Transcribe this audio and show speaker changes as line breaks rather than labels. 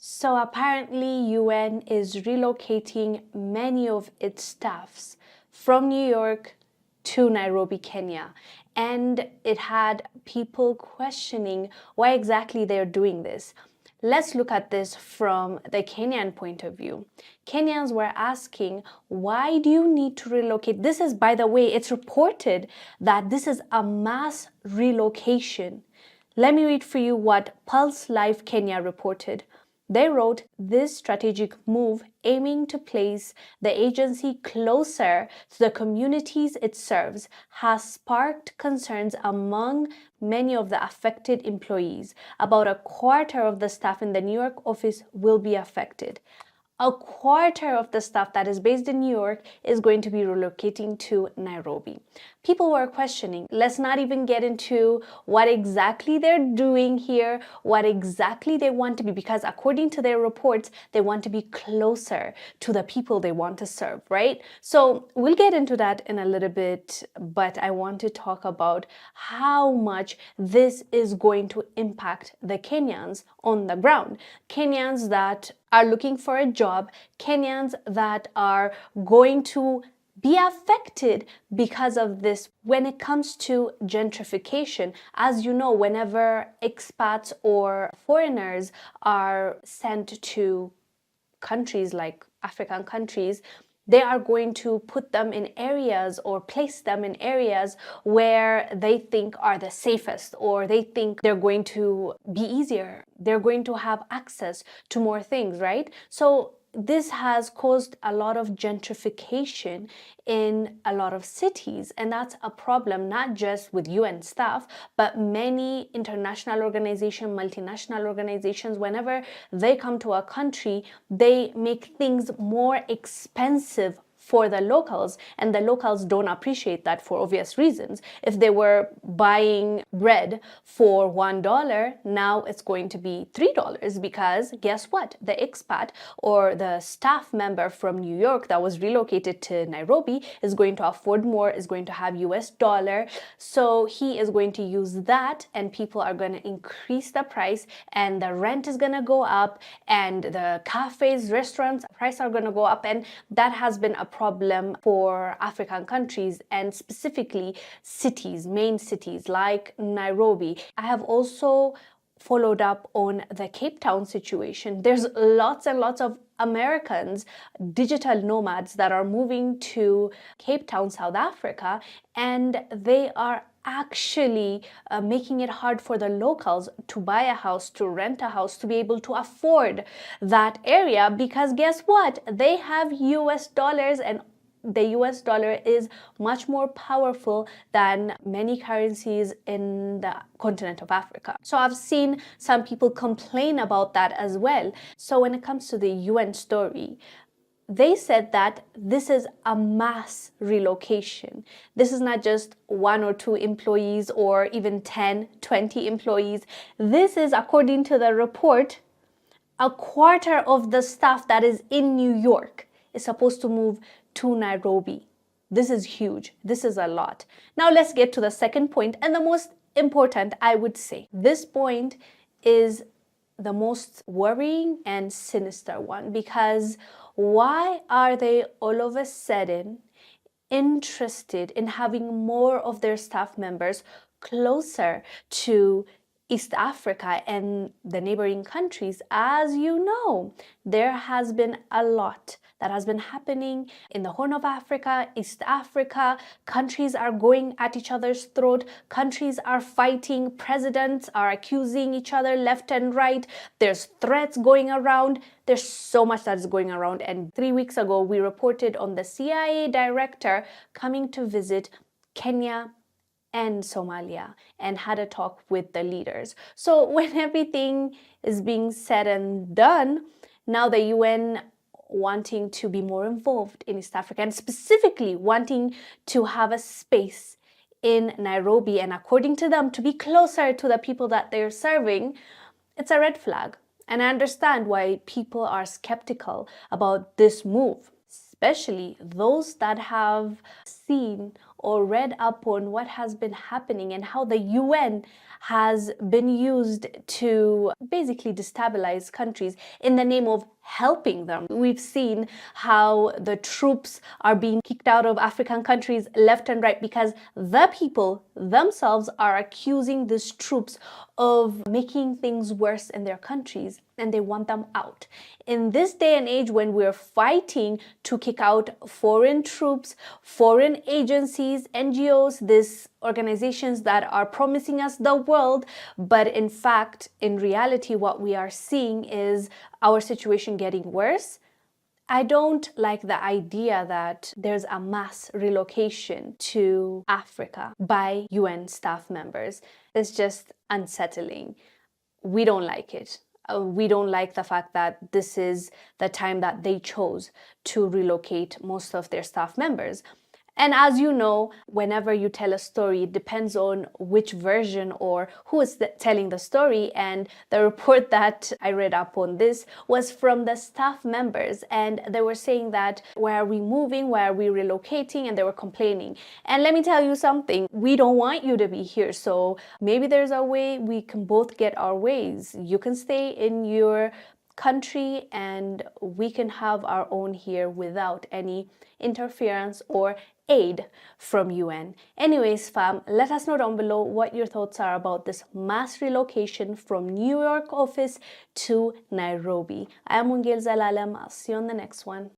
So apparently UN is relocating many of its staffs from New York to Nairobi, Kenya. And it had people questioning why exactly they're doing this. Let's look at this from the Kenyan point of view. Kenyans were asking, why do you need to relocate? This is, by the way, it's reported that this is a mass relocation. Let me read for you what Pulse Life Kenya reported. They wrote, this strategic move aiming to place the agency closer to the communities it serves has sparked concerns among many of the affected employees. About a quarter of the staff in the New York office will be affected. A quarter of the staff that is based in New York is going to be relocating to Nairobi. People were questioning, let's not even get into what exactly they're doing here, what exactly they want to be, because according to their reports, they want to be closer to the people they want to serve, right? So we'll get into that in a little bit, but I want to talk about how much this is going to impact the Kenyans on the ground. Kenyans that are looking for a job, Kenyans that are going to be affected because of this when it comes to gentrification. As you know, whenever expats or foreigners are sent to countries like African countries, they are going to put them in areas or place them in areas where they think are the safest, or they think they're going to be easier. They're going to have access to more things, right? So this has caused a lot of gentrification in a lot of cities, and that's a problem not just with UN staff, but many international organizations, multinational organizations. Whenever they come to a country, they make things more expensive for the locals, and the locals don't appreciate that for obvious reasons. If they were buying bread for $1, now it's going to be $3, because guess what? The expat or the staff member from New York that was relocated to Nairobi is going to afford more, is going to have US dollar, so he is going to use that, and people are going to increase the price, and the rent is going to go up, and the cafes, restaurants price are going to go up, and that has been a problem for African countries, and specifically cities, main cities like Nairobi. I have also followed up on the Cape Town situation. There's lots and lots of Americans, digital nomads, that are moving to Cape Town, South Africa, and they are actually making it hard for the locals to buy a house, to rent a house, to be able to afford that area, because guess what? They have US dollars, and the US dollar is much more powerful than many currencies in the continent of Africa. So I've seen some people complain about that as well. So when it comes to the UN story, they said that this is a mass relocation. This is not just 1 or 2 employees or even 10, 20 employees. This is, according to the report, a quarter of the staff that is in New York is supposed to move to Nairobi. This is huge. This is a lot. Now let's get to the second point, and the most important, I would say. This point is the most worrying and sinister one, because why are they all of a sudden interested in having more of their staff members closer to East Africa and the neighboring countries? As you know, there has been a lot that has been happening in the Horn of Africa, East Africa. Countries are going at each other's throat. Countries are fighting. Presidents are accusing each other left and right. There's threats going around. There's so much that is going around. And 3 weeks ago, we reported on the CIA director coming to visit Kenya and Somalia and had a talk with the leaders. So when everything is being said and done, now the UN wanting to be more involved in East Africa, and specifically wanting to have a space in Nairobi, and according to them, to be closer to the people that they're serving, it's a red flag. And I understand why people are skeptical about this move, especially those that have seen or read up on what has been happening and how the UN has been used to basically destabilize countries in the name of helping them. We've seen how the troops are being kicked out of African countries left and right because the people themselves are accusing these troops of making things worse in their countries, and they want them out. In this day and age, when we're fighting to kick out foreign troops, foreign agencies, NGOs, these organizations that are promising us the world, but in fact, in reality, what we are seeing is our situation getting worse. I don't like the idea that there's a mass relocation to Africa by UN staff members. It's just unsettling. We don't like it. We don't like the fact that this is the time that they chose to relocate most of their staff members. And as you know, whenever you tell a story, it depends on which version or who is telling the story. And the report that I read up on this was from the staff members. And they were saying that, where are we moving? Where are we relocating? And they were complaining. And let me tell you something, we don't want you to be here. So maybe there's a way we can both get our ways. You can stay in your country and we can have our own here without any interference or aid from UN. Anyways, fam, let us know down below what your thoughts are about this mass relocation from New York office to Nairobi. I am Wongel Zelalem. I'll see you on the next one.